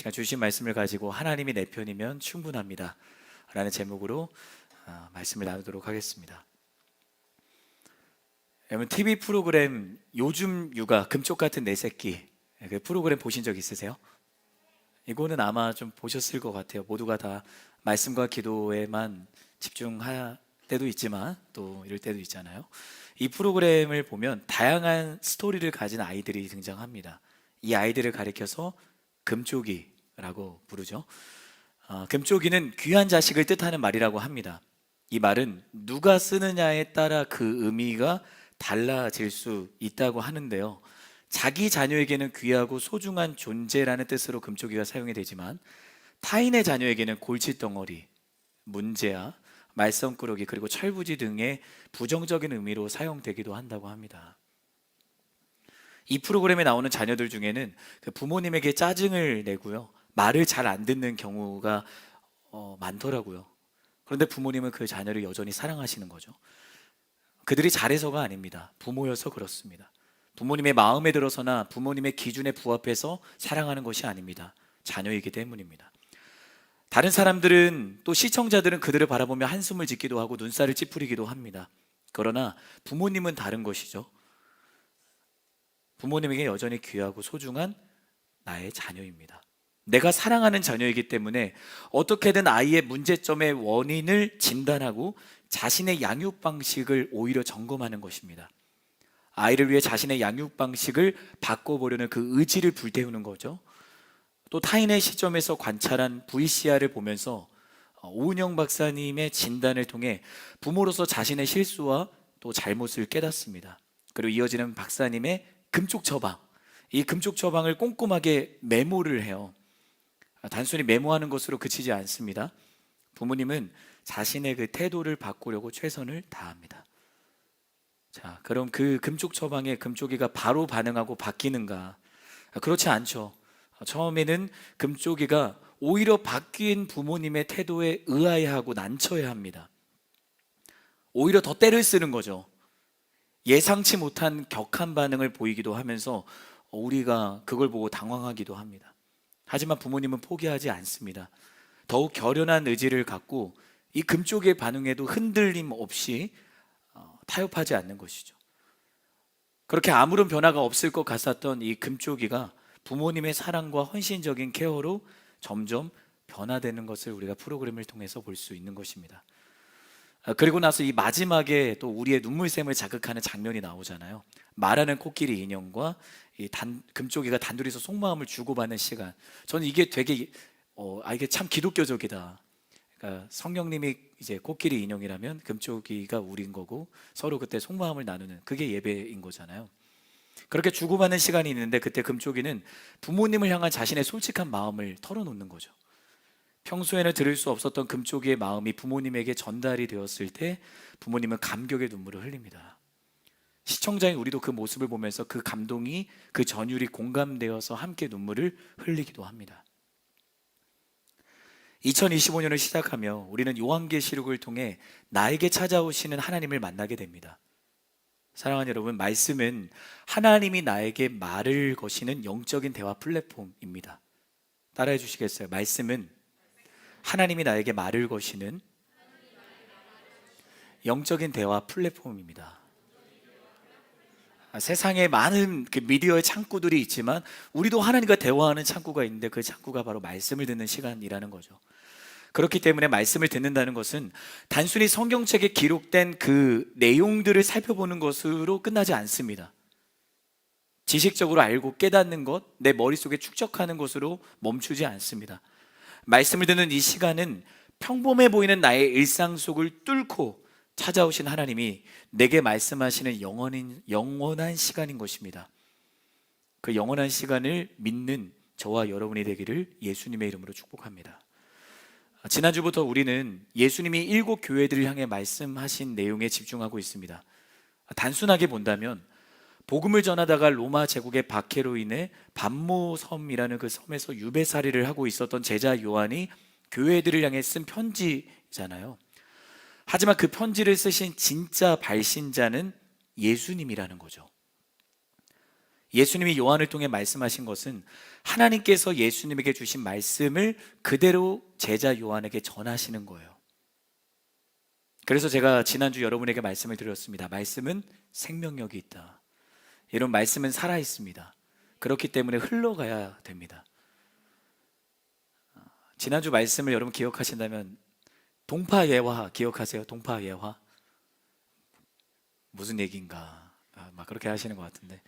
시간 주신 말씀을 가지고 하나님이 내 편이면 충분합니다 라는 제목으로 말씀을 나누도록 하겠습니다. 여러분, TV 프로그램 요즘 육아 금쪽 같은 내 새끼, 그 프로그램 보신 적 있으세요? 이거는 아마 좀 보셨을 것 같아요. 모두가 다 말씀과 기도에만 집중할 때도 있지만 또 이럴 때도 있잖아요. 이 프로그램을 보면 다양한 스토리를 가진 아이들이 등장합니다. 이 아이들을 가리켜서 금쪽이라고 부르죠. 금쪽이는 귀한 자식을 뜻하는 말이라고 합니다. 이 말은 누가 쓰느냐에 따라 그 의미가 달라질 수 있다고 하는데요. 자기 자녀에게는 귀하고 소중한 존재라는 뜻으로 금쪽이가 사용이 되지만 타인의 자녀에게는 골칫덩어리, 문제야, 말썽꾸러기, 그리고 철부지 등의 부정적인 의미로 사용되기도 한다고 합니다. 이 프로그램에 나오는 자녀들 중에는 그 부모님에게 짜증을 내고요, 말을 잘 안 듣는 경우가 많더라고요. 그런데 부모님은 그 자녀를 여전히 사랑하시는 거죠. 그들이 잘해서가 아닙니다. 부모여서 그렇습니다. 부모님의 마음에 들어서나 부모님의 기준에 부합해서 사랑하는 것이 아닙니다. 자녀이기 때문입니다. 다른 사람들은, 또 시청자들은 그들을 바라보며 한숨을 짓기도 하고 눈살을 찌푸리기도 합니다. 그러나 부모님은 다른 것이죠. 부모님에게 여전히 귀하고 소중한 나의 자녀입니다. 내가 사랑하는 자녀이기 때문에 어떻게든 아이의 문제점의 원인을 진단하고 자신의 양육 방식을 오히려 점검하는 것입니다. 아이를 위해 자신의 양육 방식을 바꿔보려는 그 의지를 불태우는 거죠. 또 타인의 시점에서 관찰한 VCR을 보면서 오은영 박사님의 진단을 통해 부모로서 자신의 실수와 또 잘못을 깨닫습니다. 그리고 이어지는 박사님의 금쪽 처방, 이 금쪽 처방을 꼼꼼하게 메모를 해요. 단순히 메모하는 것으로 그치지 않습니다. 부모님은 자신의 그 태도를 바꾸려고 최선을 다합니다. 자, 그럼 그 금쪽 처방에 금쪽이가 바로 반응하고 바뀌는가? 그렇지 않죠. 처음에는 금쪽이가 오히려 바뀐 부모님의 태도에 의아해하고 난처해 합니다. 오히려 더 떼를 쓰는 거죠. 예상치 못한 격한 반응을 보이기도 하면서 우리가 그걸 보고 당황하기도 합니다. 하지만 부모님은 포기하지 않습니다. 더욱 결연한 의지를 갖고 이 금쪽의 반응에도 흔들림 없이 타협하지 않는 것이죠. 그렇게 아무런 변화가 없을 것 같았던 이 금쪽이가 부모님의 사랑과 헌신적인 케어로 점점 변화되는 것을 우리가 프로그램을 통해서 볼 수 있는 것입니다. 그리고 나서 이 마지막에 또 우리의 눈물샘을 자극하는 장면이 나오잖아요. 말하는 코끼리 인형과 이 금쪽이가 단둘이서 속마음을 주고받는 시간. 저는 이게 되게 이게 참 기독교적이다. 그러니까 성령님이 이제 코끼리 인형이라면 금쪽이가 우린 거고 서로 그때 속마음을 나누는, 그게 예배인 거잖아요. 그렇게 주고받는 시간이 있는데 그때 금쪽이는 부모님을 향한 자신의 솔직한 마음을 털어놓는 거죠. 평소에는 들을 수 없었던 금쪽이의 마음이 부모님에게 전달이 되었을 때 부모님은 감격의 눈물을 흘립니다. 시청자인 우리도 그 모습을 보면서 그 감동이, 그 전율이 공감되어서 함께 눈물을 흘리기도 합니다. 2025년을 시작하며 우리는 요한계시록을 통해 나에게 찾아오시는 하나님을 만나게 됩니다. 사랑하는 여러분, 말씀은 하나님이 나에게 말을 거시는 영적인 대화 플랫폼입니다. 따라해 주시겠어요? 말씀은 하나님이 나에게 말을 거시는 영적인 대화 플랫폼입니다. 세상에 많은 그 미디어의 창구들이 있지만 우리도 하나님과 대화하는 창구가 있는데 그 창구가 바로 말씀을 듣는 시간이라는 거죠. 그렇기 때문에 말씀을 듣는다는 것은 단순히 성경책에 기록된 그 내용들을 살펴보는 것으로 끝나지 않습니다. 지식적으로 알고 깨닫는 것, 내 머릿속에 축적하는 것으로 멈추지 않습니다. 말씀을 듣는 이 시간은 평범해 보이는 나의 일상 속을 뚫고 찾아오신 하나님이 내게 말씀하시는 영원한 시간인 것입니다. 그 영원한 시간을 믿는 저와 여러분이 되기를 예수님의 이름으로 축복합니다. 지난주부터 우리는 예수님이 7 교회들을 향해 말씀하신 내용에 집중하고 있습니다. 단순하게 본다면 복음을 전하다가 로마 제국의 박해로 인해 반모섬이라는 그 섬에서 유배살이를 하고 있었던 제자 요한이 교회들을 향해 쓴 편지잖아요. 하지만 그 편지를 쓰신 진짜 발신자는 예수님이라는 거죠. 예수님이 요한을 통해 말씀하신 것은 하나님께서 예수님에게 주신 말씀을 그대로 제자 요한에게 전하시는 거예요. 그래서 제가 지난주 여러분에게 말씀을 드렸습니다. 말씀은 생명력이 있다. 이런 말씀은 살아 있습니다. 그렇기 때문에 흘러가야 됩니다. 지난주 말씀을 여러분 기억하신다면 동파 예화 기억하세요? 동파 예화 무슨 얘기인가 막 그렇게 하시는 것 같은데,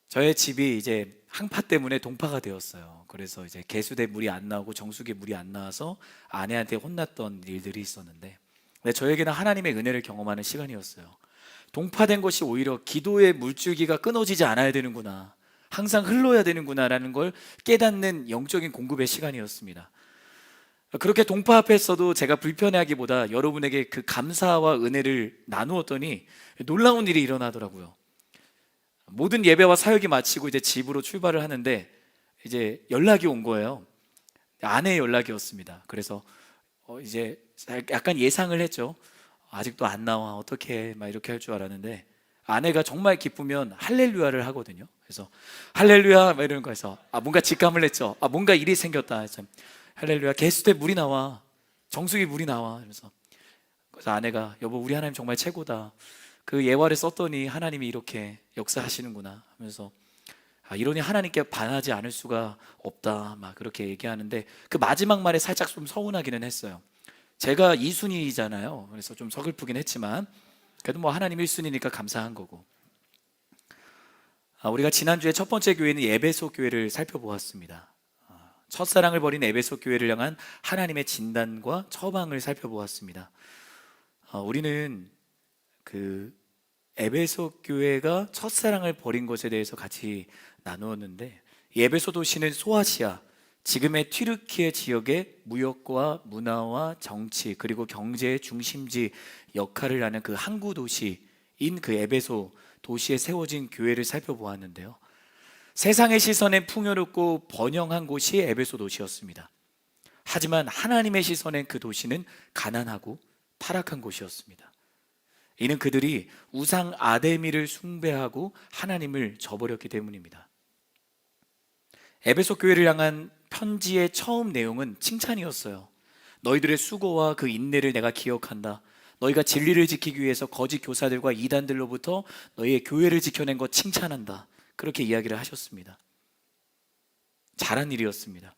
저의 집이 이제 항파 때문에 동파가 되었어요. 그래서 이제 개수대 물이 안 나오고 정수기 물이 안 나와서 아내한테 혼났던 일들이 있었는데, 근데 저에게는 하나님의 은혜를 경험하는 시간이었어요. 동파된 것이 오히려 기도의 물줄기가 끊어지지 않아야 되는구나, 항상 흘러야 되는구나라는 걸 깨닫는 영적인 공급의 시간이었습니다. 그렇게 동파 앞에서도 제가 불편해하기보다 여러분에게 그 감사와 은혜를 나누었더니 놀라운 일이 일어나더라고요. 모든 예배와 사역이 마치고 이제 집으로 출발을 하는데 이제 연락이 온 거예요. 아내의 연락이었습니다. 그래서 이제 약간 예상을 했죠. 아직도 안 나와, 어떻게 막 이렇게 할 줄 알았는데, 아내가 정말 기쁘면 할렐루야를 하거든요. 그래서 할렐루야 막 이러는 거에서 뭔가 직감을 했죠. 뭔가 일이 생겼다 해서 할렐루야, 개수대 물이 나와, 정수기 물이 나와. 그래서 아내가 여보, 우리 하나님 정말 최고다. 그 예화를 썼더니 하나님이 이렇게 역사하시는구나 하면서 이러니 하나님께 반하지 않을 수가 없다 막 그렇게 얘기하는데, 그 마지막 말에 살짝 좀 서운하기는 했어요. 제가 2순위잖아요. 그래서 좀 서글프긴 했지만 그래도 뭐 하나님 1순위니까 감사한 거고. 우리가 지난주에 첫 번째 교회는 에베소 교회를 살펴보았습니다. 첫사랑을 버린 에베소 교회를 향한 하나님의 진단과 처방을 살펴보았습니다. 우리는 그 에베소 교회가 첫사랑을 버린 것에 대해서 같이 나누었는데, 이 에베소 도시는 소아시아, 지금의 튀르키예 지역의 무역과 문화와 정치 그리고 경제의 중심지 역할을 하는 그 항구 도시인 그 에베소 도시에 세워진 교회를 살펴보았는데요, 세상의 시선엔 풍요롭고 번영한 곳이 에베소 도시였습니다. 하지만 하나님의 시선엔 그 도시는 가난하고 타락한 곳이었습니다. 이는 그들이 우상 아데미를 숭배하고 하나님을 저버렸기 때문입니다. 에베소 교회를 향한 편지의 처음 내용은 칭찬이었어요. 너희들의 수고와 그 인내를 내가 기억한다. 너희가 진리를 지키기 위해서 거짓 교사들과 이단들로부터 너희의 교회를 지켜낸 것 칭찬한다. 그렇게 이야기를 하셨습니다. 잘한 일이었습니다.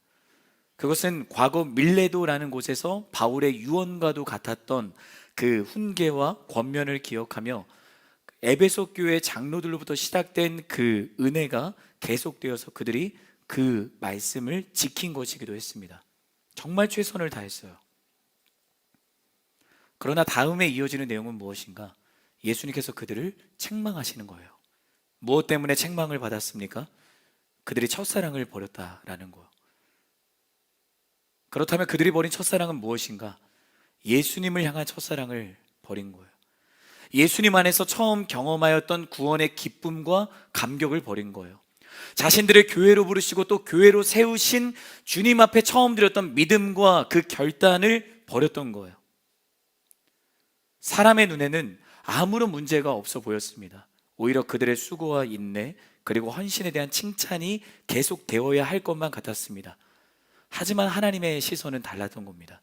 그것은 과거 밀레도라는 곳에서 바울의 유언과도 같았던 그 훈계와 권면을 기억하며 에베소 교회 장로들로부터 시작된 그 은혜가 계속되어서 그들이 그 말씀을 지킨 것이기도 했습니다. 정말 최선을 다했어요. 그러나 다음에 이어지는 내용은 무엇인가? 예수님께서 그들을 책망하시는 거예요. 무엇 때문에 책망을 받았습니까? 그들이 첫사랑을 버렸다라는 거예요. 그렇다면 그들이 버린 첫사랑은 무엇인가? 예수님을 향한 첫사랑을 버린 거예요. 예수님 안에서 처음 경험하였던 구원의 기쁨과 감격을 버린 거예요. 자신들의 교회로 부르시고 또 교회로 세우신 주님 앞에 처음 드렸던 믿음과 그 결단을 버렸던 거예요. 사람의 눈에는 아무런 문제가 없어 보였습니다. 오히려 그들의 수고와 인내 그리고 헌신에 대한 칭찬이 계속되어야 할 것만 같았습니다. 하지만 하나님의 시선은 달랐던 겁니다.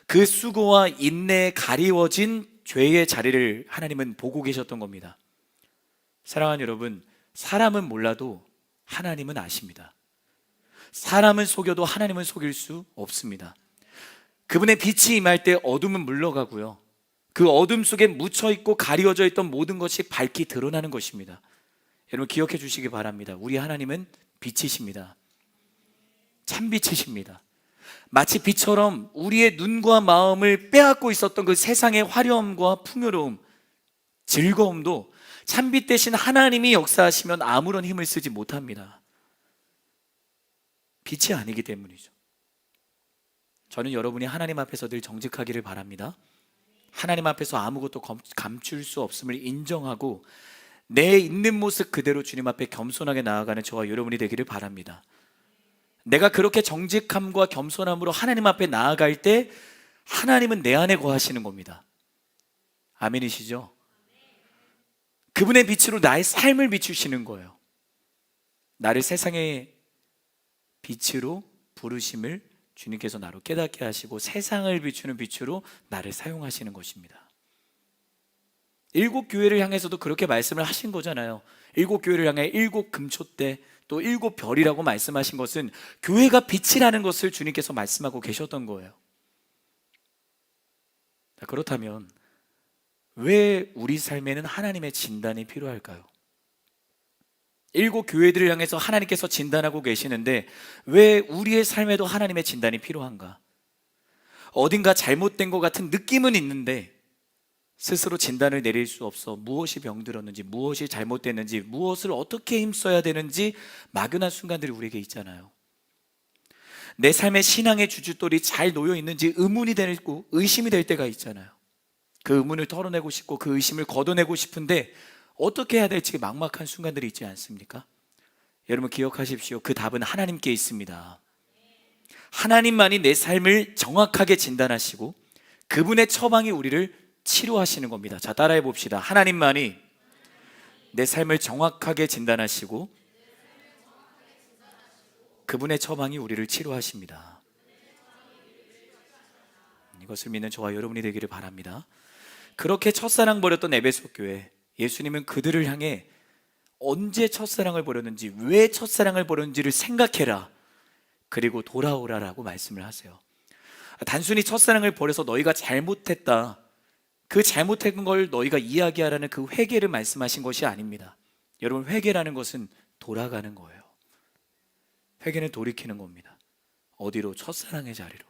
그 수고와 인내에 가리워진 죄의 자리를 하나님은 보고 계셨던 겁니다. 사랑하는 여러분, 사람은 몰라도 하나님은 아십니다. 사람은 속여도 하나님은 속일 수 없습니다. 그분의 빛이 임할 때 어둠은 물러가고요, 그 어둠 속에 묻혀있고 가리워져 있던 모든 것이 밝히 드러나는 것입니다. 여러분 기억해 주시기 바랍니다. 우리 하나님은 빛이십니다. 참빛이십니다. 마치 빛처럼 우리의 눈과 마음을 빼앗고 있었던 그 세상의 화려함과 풍요로움, 즐거움도 참빛 대신 하나님이 역사하시면 아무런 힘을 쓰지 못합니다. 빛이 아니기 때문이죠. 저는 여러분이 하나님 앞에서 늘 정직하기를 바랍니다. 하나님 앞에서 아무것도 감출 수 없음을 인정하고 내 있는 모습 그대로 주님 앞에 겸손하게 나아가는 저와 여러분이 되기를 바랍니다. 내가 그렇게 정직함과 겸손함으로 하나님 앞에 나아갈 때 하나님은 내 안에 거하시는 겁니다. 아멘이시죠? 그분의 빛으로 나의 삶을 비추시는 거예요. 나를 세상의 빛으로 부르심을 주님께서 나로 깨닫게 하시고 세상을 비추는 빛으로 나를 사용하시는 것입니다. 7교회를 향해서도 그렇게 말씀을 하신 거잖아요. 7교회를 향해 7금초대 또 7별이라고 말씀하신 것은 교회가 빛이라는 것을 주님께서 말씀하고 계셨던 거예요. 그렇다면 왜 우리 삶에는 하나님의 진단이 필요할까요? 7교회들을 향해서 하나님께서 진단하고 계시는데 왜 우리의 삶에도 하나님의 진단이 필요한가? 어딘가 잘못된 것 같은 느낌은 있는데 스스로 진단을 내릴 수 없어 무엇이 병들었는지, 무엇이 잘못됐는지, 무엇을 어떻게 힘써야 되는지 막연한 순간들이 우리에게 있잖아요. 내 삶의 신앙의 주춧돌이 잘 놓여 있는지 의문이 되고 의심이 될 때가 있잖아요. 그 의문을 털어내고 싶고 그 의심을 걷어내고 싶은데 어떻게 해야 될지 막막한 순간들이 있지 않습니까? 여러분 기억하십시오. 그 답은 하나님께 있습니다. 하나님만이 내 삶을 정확하게 진단하시고 그분의 처방이 우리를 치료하시는 겁니다. 자, 따라해 봅시다. 하나님만이 내 삶을 정확하게 진단하시고 그분의 처방이 우리를 치료하십니다. 이것을 믿는 저와 여러분이 되기를 바랍니다. 그렇게 첫사랑 버렸던 에베소 교회, 예수님은 그들을 향해 언제 첫사랑을 버렸는지, 왜 첫사랑을 버렸는지를 생각해라, 그리고 돌아오라라고 말씀을 하세요. 단순히 첫사랑을 버려서 너희가 잘못했다, 그 잘못한 걸 너희가 이야기하라는 그 회개를 말씀하신 것이 아닙니다. 여러분, 회개라는 것은 돌아가는 거예요. 회개는 돌이키는 겁니다. 어디로? 첫사랑의 자리로.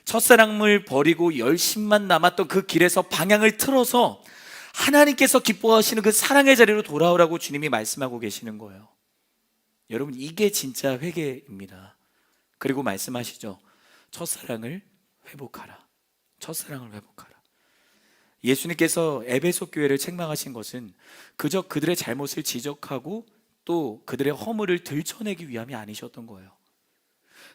첫사랑을 버리고 열심만 남았던 그 길에서 방향을 틀어서 하나님께서 기뻐하시는 그 사랑의 자리로 돌아오라고 주님이 말씀하고 계시는 거예요. 여러분, 이게 진짜 회개입니다. 그리고 말씀하시죠. 첫사랑을 회복하라. 첫사랑을 회복하라. 예수님께서 에베소 교회를 책망하신 것은 그저 그들의 잘못을 지적하고 또 그들의 허물을 들춰내기 위함이 아니셨던 거예요.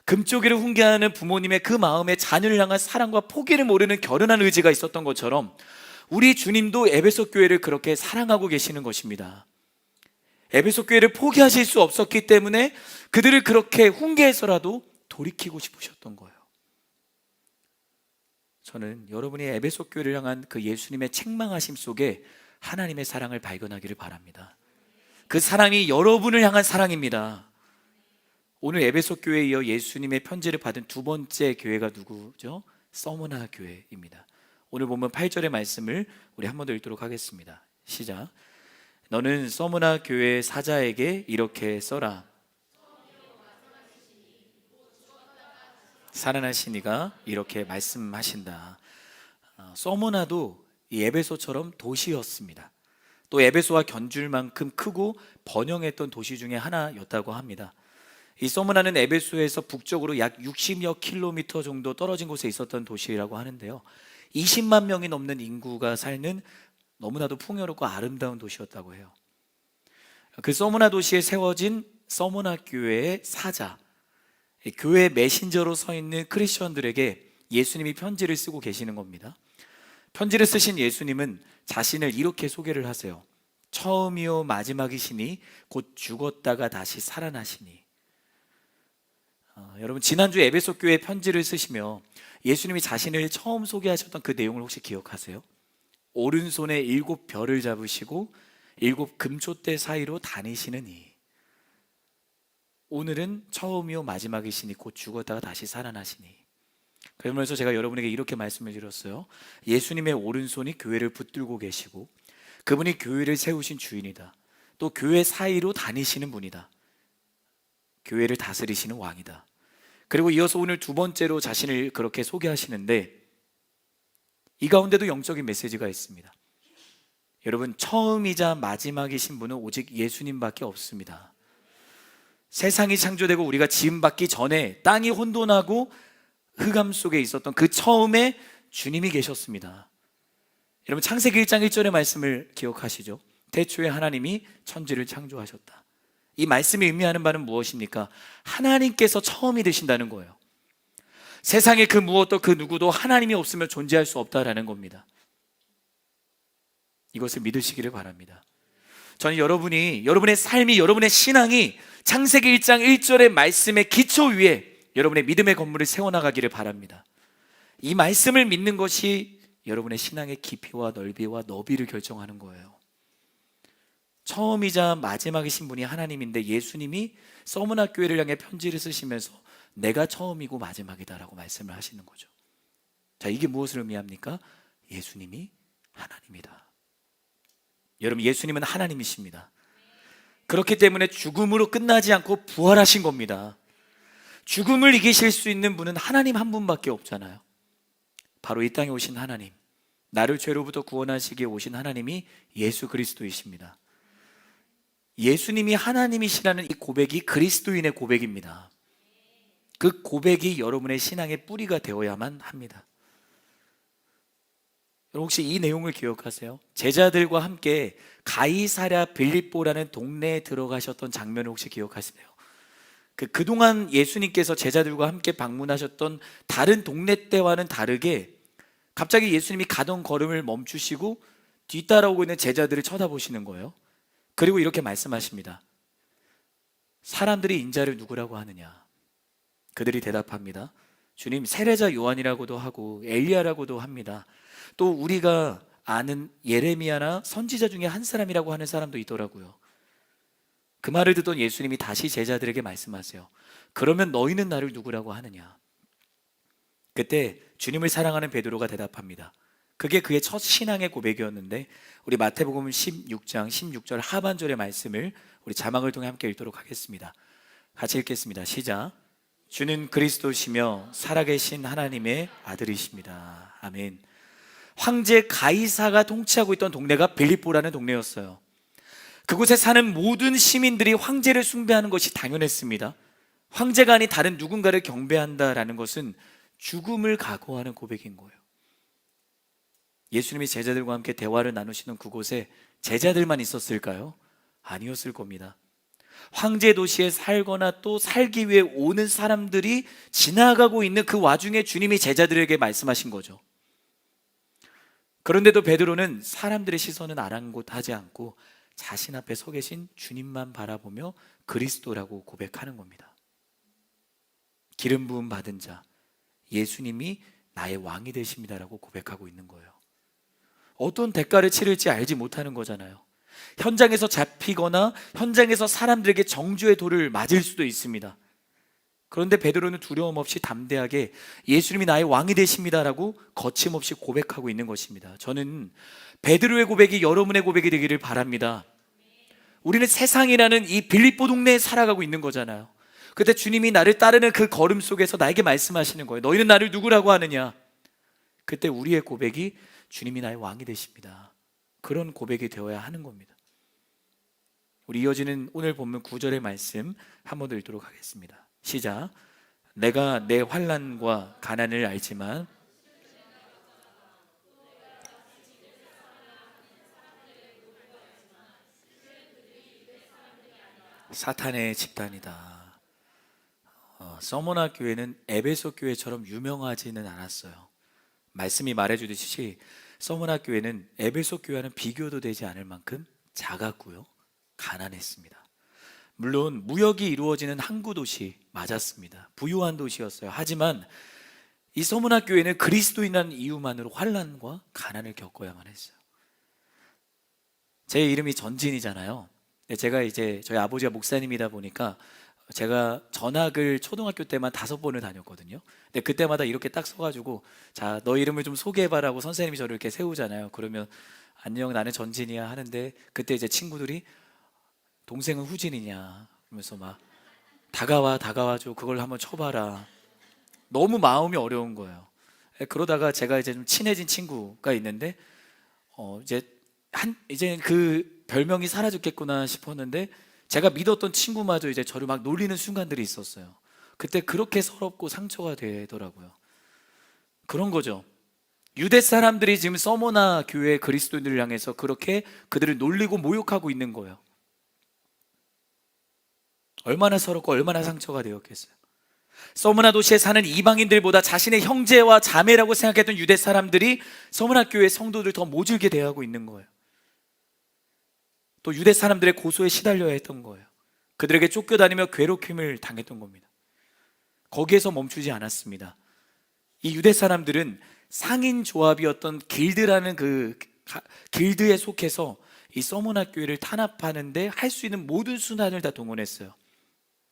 금쪽이를 훈계하는 부모님의 그 마음에 자녀를 향한 사랑과 포기를 모르는 결연한 의지가 있었던 것처럼 우리 주님도 에베소 교회를 그렇게 사랑하고 계시는 것입니다. 에베소 교회를 포기하실 수 없었기 때문에 그들을 그렇게 훈계해서라도 돌이키고 싶으셨던 거예요. 저는 여러분이 에베소 교회를 향한 그 예수님의 책망하심 속에 하나님의 사랑을 발견하기를 바랍니다. 그 사랑이 여러분을 향한 사랑입니다. 오늘 에베소 교회에 이어 예수님의 편지를 받은 두 번째 교회가 누구죠? 서머나 교회입니다. 오늘 보면 8절의 말씀을 우리 한 번 더 읽도록 하겠습니다. 시작. 너는 서머나 교회 사자에게 이렇게 써라. 살아나신 이가 이렇게 말씀하신다. 서머나도 이 에베소처럼 도시였습니다. 또 에베소와 견줄 만큼 크고 번영했던 도시 중에 하나였다고 합니다. 이 서머나는 에베소에서 북쪽으로 약 60여 킬로미터 정도 떨어진 곳에 있었던 도시라고 하는데요, 20만 명이 넘는 인구가 사는 너무나도 풍요롭고 아름다운 도시였다고 해요. 그 서머나 도시에 세워진 서머나 교회의 사자, 교회 메신저로 서 있는 크리스천들에게 예수님이 편지를 쓰고 계시는 겁니다. 편지를 쓰신 예수님은 자신을 이렇게 소개를 하세요. 처음이요 마지막이시니 곧 죽었다가 다시 살아나시니. 여러분, 지난주 에베소 교회 편지를 쓰시며 예수님이 자신을 처음 소개하셨던 그 내용을 혹시 기억하세요? 오른손에 7별을 잡으시고 7금초대 사이로 다니시는 이. 오늘은 처음이요 마지막이시니 곧 죽었다가 다시 살아나시니. 그러면서 제가 여러분에게 이렇게 말씀을 드렸어요. 예수님의 오른손이 교회를 붙들고 계시고 그분이 교회를 세우신 주인이다. 또 교회 사이로 다니시는 분이다. 교회를 다스리시는 왕이다. 그리고 이어서 오늘 두 번째로 자신을 그렇게 소개하시는데 이 가운데도 영적인 메시지가 있습니다. 여러분, 처음이자 마지막이신 분은 오직 예수님밖에 없습니다. 세상이 창조되고 우리가 지음받기 전에 땅이 혼돈하고 흑암 속에 있었던 그 처음에 주님이 계셨습니다. 여러분, 창세기 1장 1절의 말씀을 기억하시죠? 태초에 하나님이 천지를 창조하셨다. 이 말씀이 의미하는 바는 무엇입니까? 하나님께서 처음이 되신다는 거예요. 세상의 그 무엇도 그 누구도 하나님이 없으면 존재할 수 없다라는 겁니다. 이것을 믿으시기를 바랍니다. 저는 여러분의 삶이, 여러분의 신앙이 창세기 1장 1절의 말씀의 기초 위에 여러분의 믿음의 건물을 세워나가기를 바랍니다. 이 말씀을 믿는 것이 여러분의 신앙의 깊이와 넓이와 너비를 결정하는 거예요. 처음이자 마지막이신 분이 하나님인데 예수님이 서문화 교회를 향해 편지를 쓰시면서 내가 처음이고 마지막이다라고 말씀을 하시는 거죠. 자, 이게 무엇을 의미합니까? 예수님이 하나님이다. 여러분, 예수님은 하나님이십니다. 그렇기 때문에 죽음으로 끝나지 않고 부활하신 겁니다. 죽음을 이기실 수 있는 분은 하나님 한 분밖에 없잖아요. 바로 이 땅에 오신 하나님, 나를 죄로부터 구원하시기에 오신 하나님이 예수 그리스도이십니다. 예수님이 하나님이시라는 이 고백이 그리스도인의 고백입니다. 그 고백이 여러분의 신앙의 뿌리가 되어야만 합니다. 여러분, 혹시 이 내용을 기억하세요? 제자들과 함께 가이사랴 빌립보라는 동네에 들어가셨던 장면을 혹시 기억하시나요? 그동안 예수님께서 제자들과 함께 방문하셨던 다른 동네 때와는 다르게 갑자기 예수님이 가던 걸음을 멈추시고 뒤따라오고 있는 제자들을 쳐다보시는 거예요. 그리고 이렇게 말씀하십니다. 사람들이 인자를 누구라고 하느냐? 그들이 대답합니다. 주님, 세례자 요한이라고도 하고 엘리야라고도 합니다. 또 우리가 아는 예레미야나 선지자 중에 한 사람이라고 하는 사람도 있더라고요. 그 말을 듣던 예수님이 다시 제자들에게 말씀하세요. 그러면 너희는 나를 누구라고 하느냐? 그때 주님을 사랑하는 베드로가 대답합니다. 그게 그의 첫 신앙의 고백이었는데 우리 마태복음 16장 16절 하반절의 말씀을 우리 자막을 통해 함께 읽도록 하겠습니다. 같이 읽겠습니다. 시작. 주는 그리스도시며 살아계신 하나님의 아들이십니다. 아멘. 황제 가이사가 통치하고 있던 동네가 빌립보라는 동네였어요. 그곳에 사는 모든 시민들이 황제를 숭배하는 것이 당연했습니다. 황제가 아닌 다른 누군가를 경배한다라는 것은 죽음을 각오하는 고백인 거예요. 예수님이 제자들과 함께 대화를 나누시는 그곳에 제자들만 있었을까요? 아니었을 겁니다. 황제 도시에 살거나 또 살기 위해 오는 사람들이 지나가고 있는 그 와중에 주님이 제자들에게 말씀하신 거죠. 그런데도 베드로는 사람들의 시선은 아랑곳하지 않고 자신 앞에 서 계신 주님만 바라보며 그리스도라고 고백하는 겁니다. 기름 부음 받은 자, 예수님이 나의 왕이 되십니다라고 고백하고 있는 거예요. 어떤 대가를 치를지 알지 못하는 거잖아요. 현장에서 잡히거나 현장에서 사람들에게 정죄의 돌을 맞을 수도 있습니다. 그런데 베드로는 두려움 없이 담대하게 예수님이 나의 왕이 되십니다라고 거침없이 고백하고 있는 것입니다. 저는 베드로의 고백이 여러분의 고백이 되기를 바랍니다. 우리는 세상이라는 이 빌립보 동네에 살아가고 있는 거잖아요. 그때 주님이 나를 따르는 그 걸음 속에서 나에게 말씀하시는 거예요. 너희는 나를 누구라고 하느냐? 그때 우리의 고백이 주님이 나의 왕이 되십니다. 그런 고백이 되어야 하는 겁니다. 우리 이어지는 오늘 본문 9절의 말씀 한 번 더 읽도록 하겠습니다. 시작. 내가 내 환난과 가난을 알지만 사탄의 집단이다. 서머나 교회는 에베소 교회처럼 유명하지는 않았어요. 말씀이 말해주듯이 서머나 교회는 에베소 교회와는 비교도 되지 않을 만큼 작았고요, 가난했습니다. 물론 무역이 이루어지는 항구 도시 맞았습니다. 부유한 도시였어요. 하지만 이 서머나 교회는 그리스도인이라는 이유만으로 환난과 가난을 겪어야만 했어요. 제 이름이 전진이잖아요. 제가 이제 저희 아버지가 목사님이다 보니까 제가 전학을 초등학교 때만 5번을 다녔거든요. 근데 그때마다 이렇게 딱 서가지고 자, 너 이름을 좀 소개해봐라고 선생님이 저를 이렇게 세우잖아요. 그러면 안녕, 나는 전진이야 하는데 그때 이제 친구들이 동생은 후진이냐 그러면서 막 다가와줘, 그걸 한번 쳐봐라. 너무 마음이 어려운 거예요. 그러다가 제가 이제 좀 친해진 친구가 있는데 이제 그 별명이 사라졌겠구나 싶었는데 제가 믿었던 친구마저 이제 저를 막 놀리는 순간들이 있었어요. 그때 그렇게 서럽고 상처가 되더라고요. 그런 거죠. 유대 사람들이 지금 서머나 교회 그리스도인들을 향해서 그렇게 그들을 놀리고 모욕하고 있는 거예요. 얼마나 서럽고 얼마나 상처가 되었겠어요. 서머나 도시에 사는 이방인들보다 자신의 형제와 자매라고 생각했던 유대 사람들이 서머나 교회 성도들 더 모질게 대하고 있는 거예요. 또 유대 사람들의 고소에 시달려야 했던 거예요. 그들에게 쫓겨다니며 괴롭힘을 당했던 겁니다. 거기에서 멈추지 않았습니다. 이 유대 사람들은 상인 조합이었던 길드라는 그 길드에 속해서 이 서머나 교회를 탄압하는데 할 수 있는 모든 수단을 다 동원했어요.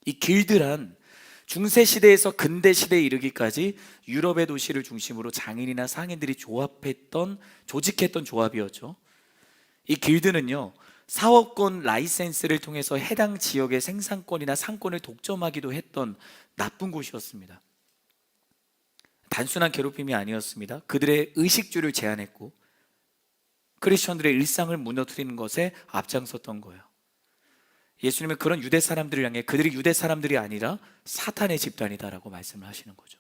이 길드란 중세 시대에서 근대 시대에 이르기까지 유럽의 도시를 중심으로 장인이나 상인들이 조직했던 조합이었죠. 이 길드는요, 사업권 라이센스를 통해서 해당 지역의 생산권이나 상권을 독점하기도 했던 나쁜 곳이었습니다. 단순한 괴롭힘이 아니었습니다. 그들의 의식주를 제한했고 크리스천들의 일상을 무너뜨리는 것에 앞장섰던 거예요. 예수님은 그런 유대 사람들을 향해 그들이 유대 사람들이 아니라 사탄의 집단이다라고 말씀을 하시는 거죠.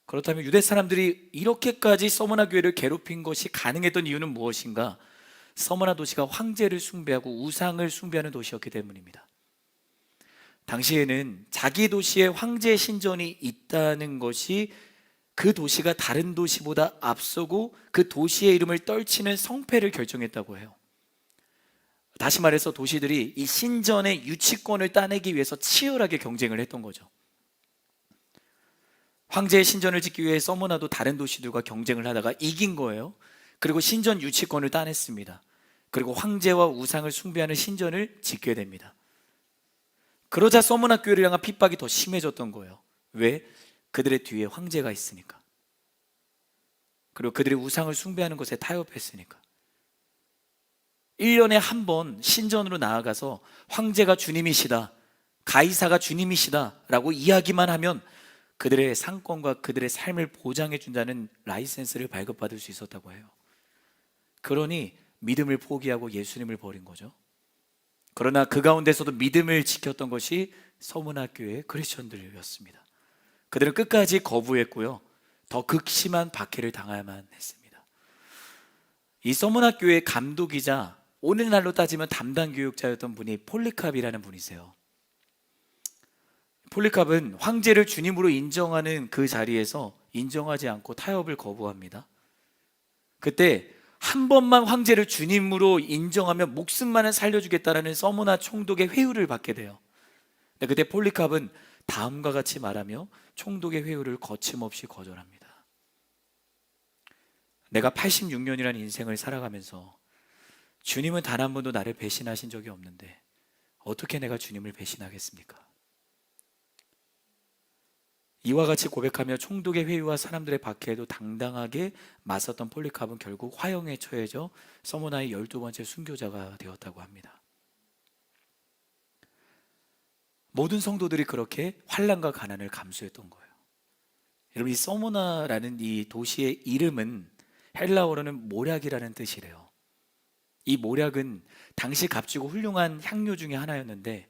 그렇다면 유대 사람들이 이렇게까지 서머나 교회를 괴롭힌 것이 가능했던 이유는 무엇인가? 서머나 도시가 황제를 숭배하고 우상을 숭배하는 도시였기 때문입니다. 당시에는 자기 도시에 황제 신전이 있다는 것이 그 도시가 다른 도시보다 앞서고 그 도시의 이름을 떨치는 성패를 결정했다고 해요. 다시 말해서 도시들이 이 신전의 유치권을 따내기 위해서 치열하게 경쟁을 했던 거죠. 황제의 신전을 짓기 위해 서머나도 다른 도시들과 경쟁을 하다가 이긴 거예요. 그리고 신전 유치권을 따냈습니다. 그리고 황제와 우상을 숭배하는 신전을 짓게 됩니다. 그러자 서머나 교회를 향한 핍박이 더 심해졌던 거예요. 왜? 그들의 뒤에 황제가 있으니까. 그리고 그들이 우상을 숭배하는 것에 타협했으니까. 1년에 한 번 신전으로 나아가서 황제가 주님이시다, 가이사가 주님이시다 라고 이야기만 하면 그들의 상권과 그들의 삶을 보장해 준다는 라이센스를 발급받을 수 있었다고 해요. 그러니 믿음을 포기하고 예수님을 버린 거죠. 그러나 그 가운데서도 믿음을 지켰던 것이 서머나 교회의 크리스천들이었습니다. 그들은 끝까지 거부했고요, 더 극심한 박해를 당해야만 했습니다. 이 서머나 교회의 감독이자 오늘날로 따지면 담당 교육자였던 분이 폴리캅이라는 분이세요. 폴리캅은 황제를 주님으로 인정하는 그 자리에서 인정하지 않고 타협을 거부합니다. 그때 한 번만 황제를 주님으로 인정하면 목숨만은 살려주겠다라는 서머나 총독의 회유를 받게 돼요. 그때 폴리캅은 다음과 같이 말하며 총독의 회유를 거침없이 거절합니다. 내가 86년이라는 인생을 살아가면서 주님은 단 한 번도 나를 배신하신 적이 없는데 어떻게 내가 주님을 배신하겠습니까? 이와 같이 고백하며 총독의 회유와 사람들의 박해에도 당당하게 맞섰던 폴리캅은 결국 화형에 처해져 서머나의 12번째 순교자가 되었다고 합니다. 모든 성도들이 그렇게 환난과 가난을 감수했던 거예요. 여러분, 이 서머나라는 이 도시의 이름은 헬라어로는 모략이라는 뜻이래요. 이 모략은 당시 값지고 훌륭한 향료 중에 하나였는데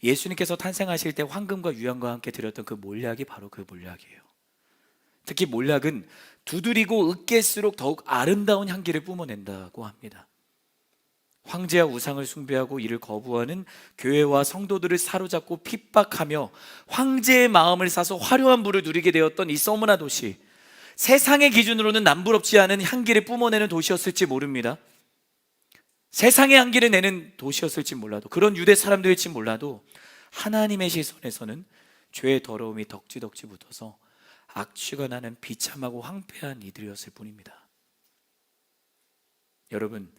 예수님께서 탄생하실 때 황금과 유향과 함께 드렸던 그 몰약이 바로 그 몰약이에요. 특히 몰약은 두드리고 으깰수록 더욱 아름다운 향기를 뿜어낸다고 합니다. 황제와 우상을 숭배하고 이를 거부하는 교회와 성도들을 사로잡고 핍박하며 황제의 마음을 사서 화려한 부를 누리게 되었던 이 서머나 도시, 세상의 기준으로는 남부럽지 않은 향기를 뿜어내는 도시였을지 모릅니다. 세상의 향기를 내는 도시였을지 몰라도, 그런 유대 사람들일지 몰라도 하나님의 시선에서는 죄의 더러움이 덕지덕지 붙어서 악취가 나는 비참하고 황폐한 이들이었을 뿐입니다. 여러분,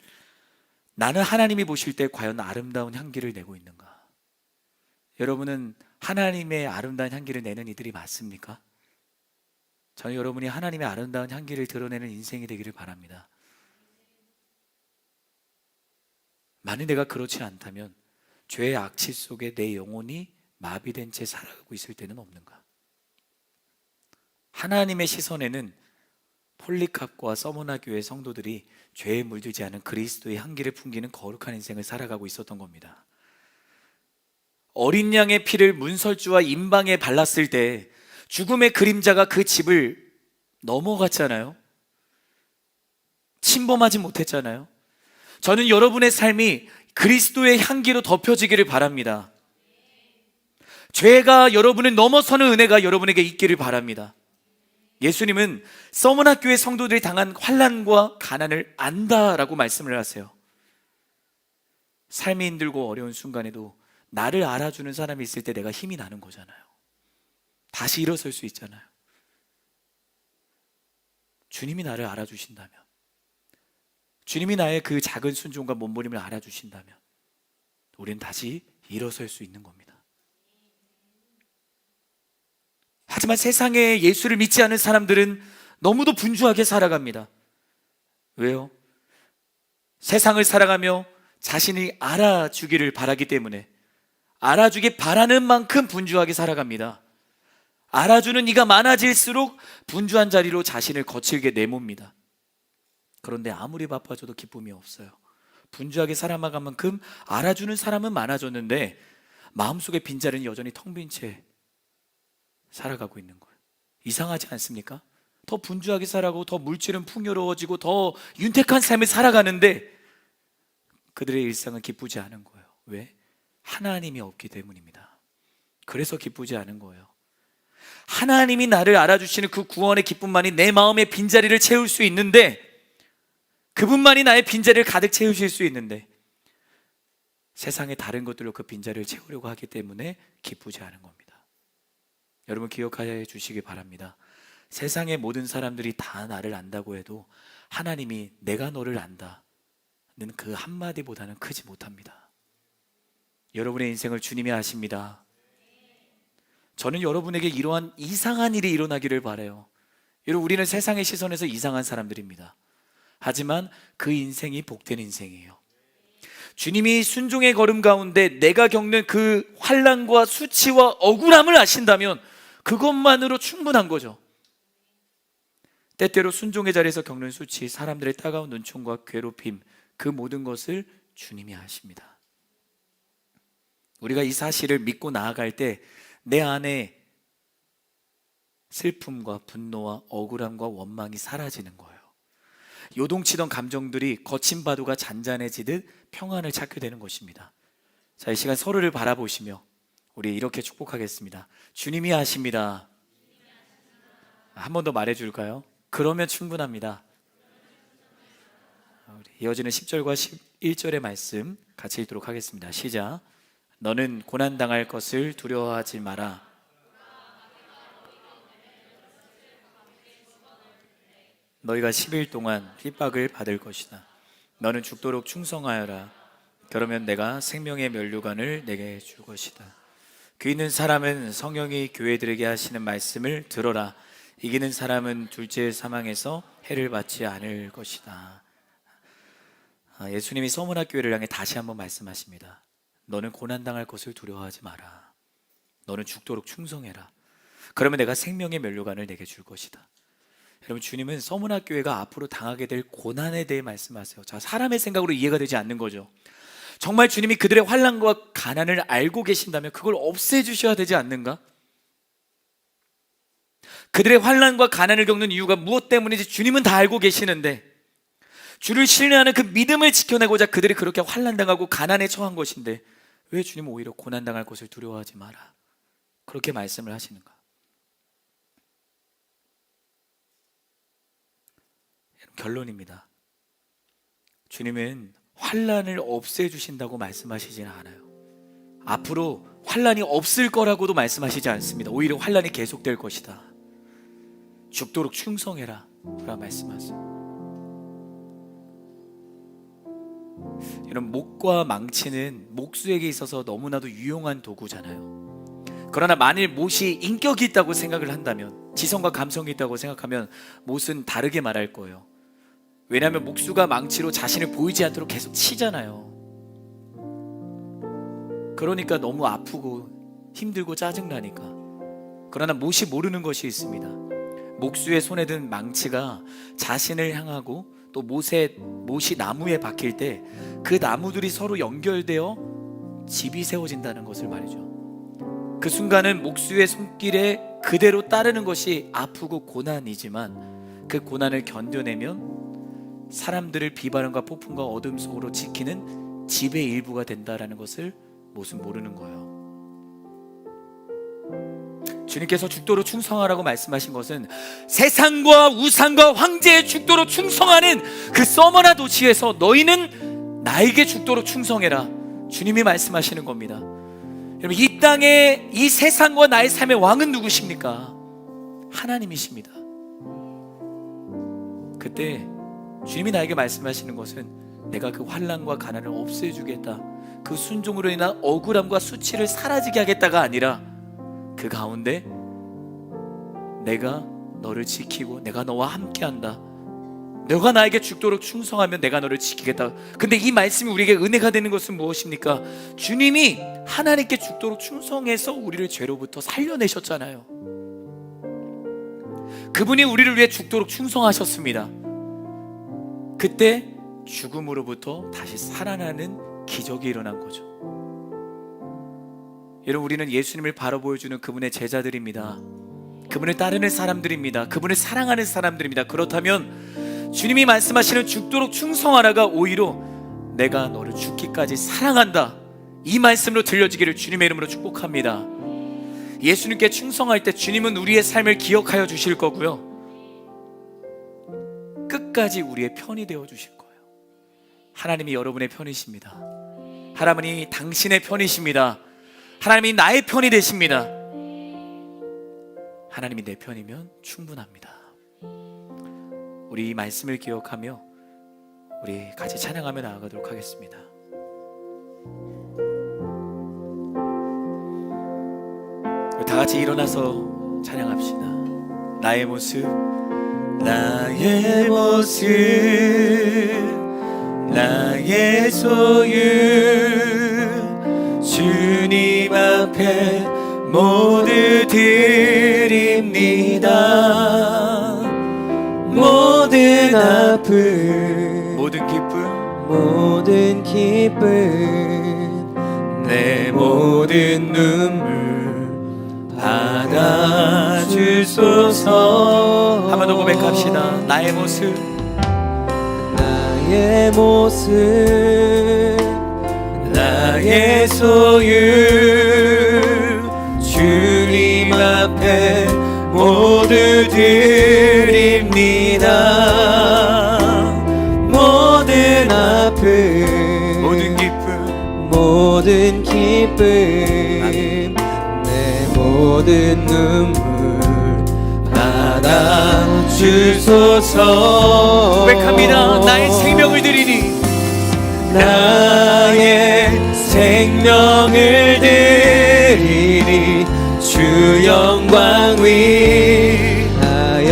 나는 하나님이 보실 때 과연 아름다운 향기를 내고 있는가? 여러분은 하나님의 아름다운 향기를 내는 이들이 맞습니까? 저는 여러분이 하나님의 아름다운 향기를 드러내는 인생이 되기를 바랍니다. 만일 내가 그렇지 않다면 죄의 악취 속에 내 영혼이 마비된 채 살아가고 있을 때는 없는가? 하나님의 시선에는 폴리캅과 서머나 교회 성도들이 죄에 물들지 않은 그리스도의 향기를 풍기는 거룩한 인생을 살아가고 있었던 겁니다. 어린 양의 피를 문설주와 임방에 발랐을 때 죽음의 그림자가 그 집을 넘어갔잖아요. 침범하지 못했잖아요. 저는 여러분의 삶이 그리스도의 향기로 덮여지기를 바랍니다. 죄가 여러분을 넘어서는 은혜가 여러분에게 있기를 바랍니다. 예수님은 서머나 교회 성도들이 당한 환난과 가난을 안다라고 말씀을 하세요. 삶이 힘들고 어려운 순간에도 나를 알아주는 사람이 있을 때 내가 힘이 나는 거잖아요. 다시 일어설 수 있잖아요. 주님이 나를 알아주신다면, 주님이 나의 그 작은 순종과 몸부림을 알아주신다면 우리는 다시 일어설 수 있는 겁니다. 하지만 세상에 예수를 믿지 않은 사람들은 너무도 분주하게 살아갑니다. 왜요? 세상을 살아가며 자신이 알아주기를 바라기 때문에, 알아주기 바라는 만큼 분주하게 살아갑니다. 알아주는 이가 많아질수록 분주한 자리로 자신을 거칠게 내뭅니다. 그런데 아무리 바빠져도 기쁨이 없어요. 분주하게 살아가는 만큼 알아주는 사람은 많아졌는데 마음속의 빈자리는 여전히 텅 빈 채 살아가고 있는 거예요. 이상하지 않습니까? 더 분주하게 살아가고 더 물질은 풍요로워지고 더 윤택한 삶을 살아가는데 그들의 일상은 기쁘지 않은 거예요. 왜? 하나님이 없기 때문입니다. 그래서 기쁘지 않은 거예요. 하나님이 나를 알아주시는 그 구원의 기쁨만이 내 마음의 빈자리를 채울 수 있는데, 그분만이 나의 빈자리를 가득 채우실 수 있는데 세상의 다른 것들로 그 빈자리를 채우려고 하기 때문에 기쁘지 않은 겁니다. 여러분 기억하여 주시기 바랍니다. 세상의 모든 사람들이 다 나를 안다고 해도 하나님이 내가 너를 안다는 그 한마디보다는 크지 못합니다. 여러분의 인생을 주님이 아십니다. 저는 여러분에게 이러한 이상한 일이 일어나기를 바라요. 여러분, 우리는 세상의 시선에서 이상한 사람들입니다. 하지만 그 인생이 복된 인생이에요. 주님이 순종의 걸음 가운데 내가 겪는 그 환난과 수치와 억울함을 아신다면 그것만으로 충분한 거죠. 때때로 순종의 자리에서 겪는 수치, 사람들의 따가운 눈총과 괴롭힘, 그 모든 것을 주님이 아십니다. 우리가 이 사실을 믿고 나아갈 때 내 안에 슬픔과 분노와 억울함과 원망이 사라지는 거예요. 요동치던 감정들이 거친 파도가 잔잔해지듯 평안을 찾게 되는 것입니다. 자, 이 시간 서로를 바라보시며 우리 이렇게 축복하겠습니다. 주님이 아십니다. 한 번 더 말해줄까요? 그러면 충분합니다. 이어지는 10절과 11절의 말씀 같이 읽도록 하겠습니다. 시작. 너는 고난당할 것을 두려워하지 마라. 너희가 10일 동안 핍박을 받을 것이다. 너는 죽도록 충성하여라. 그러면 내가 생명의 면류관을 내게 줄 것이다. 귀 있는 사람은 성령이 교회들에게 하시는 말씀을 들어라. 이기는 사람은 둘째 사망에서 해를 받지 않을 것이다. 예수님이 서문학교회를 향해 다시 한번 말씀하십니다. 너는 고난당할 것을 두려워하지 마라. 너는 죽도록 충성해라. 그러면 내가 생명의 면류관을 내게 줄 것이다. 여러분, 주님은 서문학교회가 앞으로 당하게 될 고난에 대해 말씀하세요. 자, 사람의 생각으로 이해가 되지 않는 거죠. 정말 주님이 그들의 환난과 가난을 알고 계신다면 그걸 없애주셔야 되지 않는가? 그들의 환난과 가난을 겪는 이유가 무엇 때문인지 주님은 다 알고 계시는데 주를 신뢰하는 그 믿음을 지켜내고자 그들이 그렇게 환난당하고 가난에 처한 것인데 왜 주님은 오히려 고난당할 것을 두려워하지 마라 그렇게 말씀을 하시는가? 결론입니다. 주님은 환난을 없애주신다고 말씀하시지는 않아요. 앞으로 환난이 없을 거라고도 말씀하시지 않습니다. 오히려 환난이 계속될 것이다. 죽도록 충성해라 라고 말씀하세요. 여러분, 목과 망치는 목수에게 있어서 너무나도 유용한 도구잖아요. 그러나 만일 못이 인격이 있다고 생각을 한다면, 지성과 감성이 있다고 생각하면 못은 다르게 말할 거예요. 왜냐하면 목수가 망치로 자신을 보이지 않도록 계속 치잖아요. 그러니까 너무 아프고 힘들고 짜증나니까. 그러나 못이 모르는 것이 있습니다. 목수의 손에 든 망치가 자신을 향하고 또 못이 나무에 박힐 때 그 나무들이 서로 연결되어 집이 세워진다는 것을 말이죠. 그 순간은 목수의 손길에 그대로 따르는 것이 아프고 고난이지만 그 고난을 견뎌내면 사람들을 비바람과 폭풍과 어둠 속으로 지키는 집의 일부가 된다는 것을 못은 모르는 거예요. 주님께서 죽도록 충성하라고 말씀하신 것은 세상과 우상과 황제의 죽도록 충성하는 그 서머나 도시에서 너희는 나에게 죽도록 충성해라. 주님이 말씀하시는 겁니다. 여러분, 이 땅에 이 세상과 나의 삶의 왕은 누구십니까? 하나님이십니다. 그때 주님이 나에게 말씀하시는 것은 내가 그 환난과 가난을 없애주겠다, 그 순종으로 인한 억울함과 수치를 사라지게 하겠다가 아니라 그 가운데 내가 너를 지키고 내가 너와 함께한다, 너가 나에게 죽도록 충성하면 내가 너를 지키겠다. 근데 이 말씀이 우리에게 은혜가 되는 것은 무엇입니까? 주님이 하나님께 죽도록 충성해서 우리를 죄로부터 살려내셨잖아요. 그분이 우리를 위해 죽도록 충성하셨습니다. 그때 죽음으로부터 다시 살아나는 기적이 일어난 거죠. 여러분, 우리는 예수님을 바로 보여주는 그분의 제자들입니다. 그분을 따르는 사람들입니다. 그분을 사랑하는 사람들입니다. 그렇다면 주님이 말씀하시는 죽도록 충성하라가 오히려 내가 너를 죽기까지 사랑한다, 이 말씀으로 들려지기를 주님의 이름으로 축복합니다. 예수님께 충성할 때 주님은 우리의 삶을 기억하여 주실 거고요, 끝까지 우리의 편이 되어 주실 거예요. 하나님이 여러분의 편이십니다. 하나님이 당신의 편이십니다. 하나님이 나의 편이 되십니다. 하나님이 내 편이면 충분합니다. 우리 이 말씀을 기억하며 우리 같이 찬양하며 나아가도록 하겠습니다. 다 같이 일어나서 찬양합시다. 나의 모습, 나의 모습, 나의 소유, 주님 앞에 모두 드립니다. 모든 아픔, 모든 기쁨, 모든 기쁨, 내 모든 눈물 받아주소서. 한 번 더 고백합시다. 나의 모습, 나의 모습, 나의 소유, 주님 앞에 모두 드립니다. 모든 아픔, 모든 기쁨, 모든 기쁨, 내 모든 눈물 받아주소서. 고백합니다. 나의 생명을 드리니, 나의 생명을 드리니 주 영광 위하여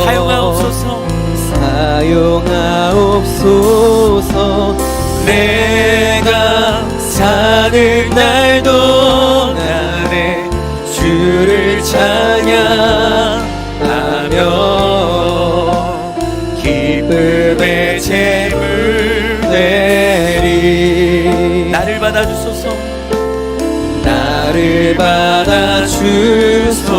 사용하옵소서. 사용하옵소서. 내가 사는 날 동안에 주를 찬양하며 기쁨의 제물 되리. 나를 받아주소서. 나를 받아주소서.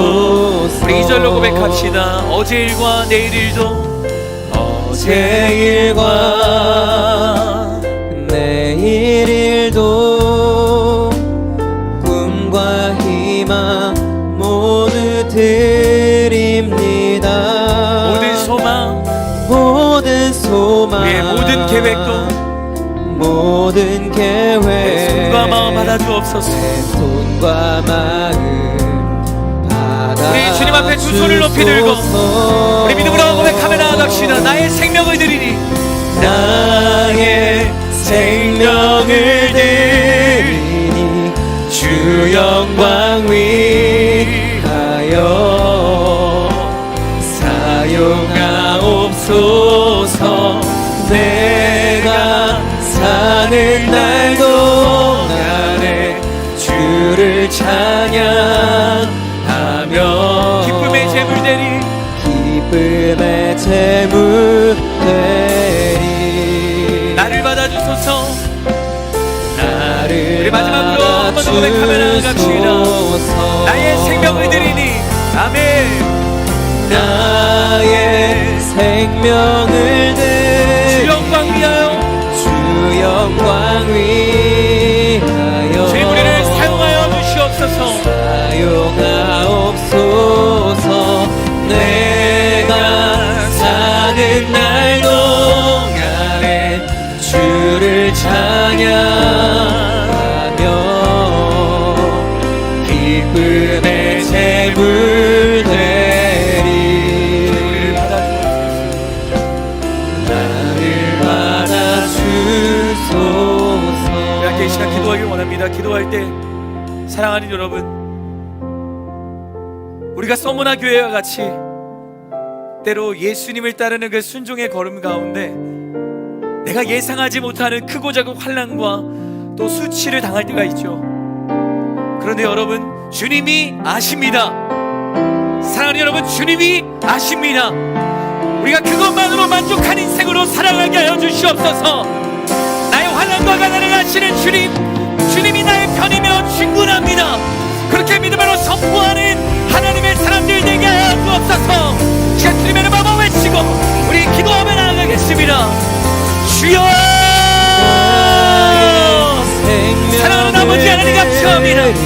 우리 2절로 고백합시다. 어제 일과 내일 일도, 어제 일과 내일 일도 꿈과 희망 모두 드립니다. 모든 소망, 모든 소망, 우리의 모든 계획도 모든 계획, 내 손과 마음 받아주옵소서. 내 손과 마음 받아. 우리 주님 앞에 두 손을 높이 들고 우리 믿음으로 고백하며 나아갑시다. 나의 생명을 드리니, 나의 생명을 드리니 주 영광 위하여 사용하옵소서. 내가 사는 날 동안에 주를 찬양하며 기쁨의 제물 되리, 기쁨의 제물 되리. 나를 받아주소서. 나를 우리 마지막으로 한 번 더 고백하며 나아갑시다. 나의 생명을 드리니, 아멘. 나의 생명을 드리니 주 영광 위하여, 주 영광 위하여 주님 우리를 사용하여 주시옵소서. 사용하옵소서. 내가 사는 날 동안에 주를 찬양 우리가 기도할 때 사랑하는 여러분, 우리가 서머나 교회와 같이 때로 예수님을 따르는 그 순종의 걸음 가운데 내가 예상하지 못하는 크고 작은 환난과 또 수치를 당할 때가 있죠. 그런데 여러분, 주님이 아십니다. 사랑하는 여러분, 주님이 아십니다. 우리가 그것만으로 만족한 인생으로 살아가게 하여 주시옵소서. 나의 환난과 가난을 아시는 주님, 주님이 나의 편이며 충분합니다. 그렇게 믿음으로 선포하는 하나님의 사람들 되게 하여 주옵소서. 시간 주님의 이름으로 외치고 우리 기도하며 나아가겠습니다. 주여, 사랑하는 아버지 하나님 감사합니다.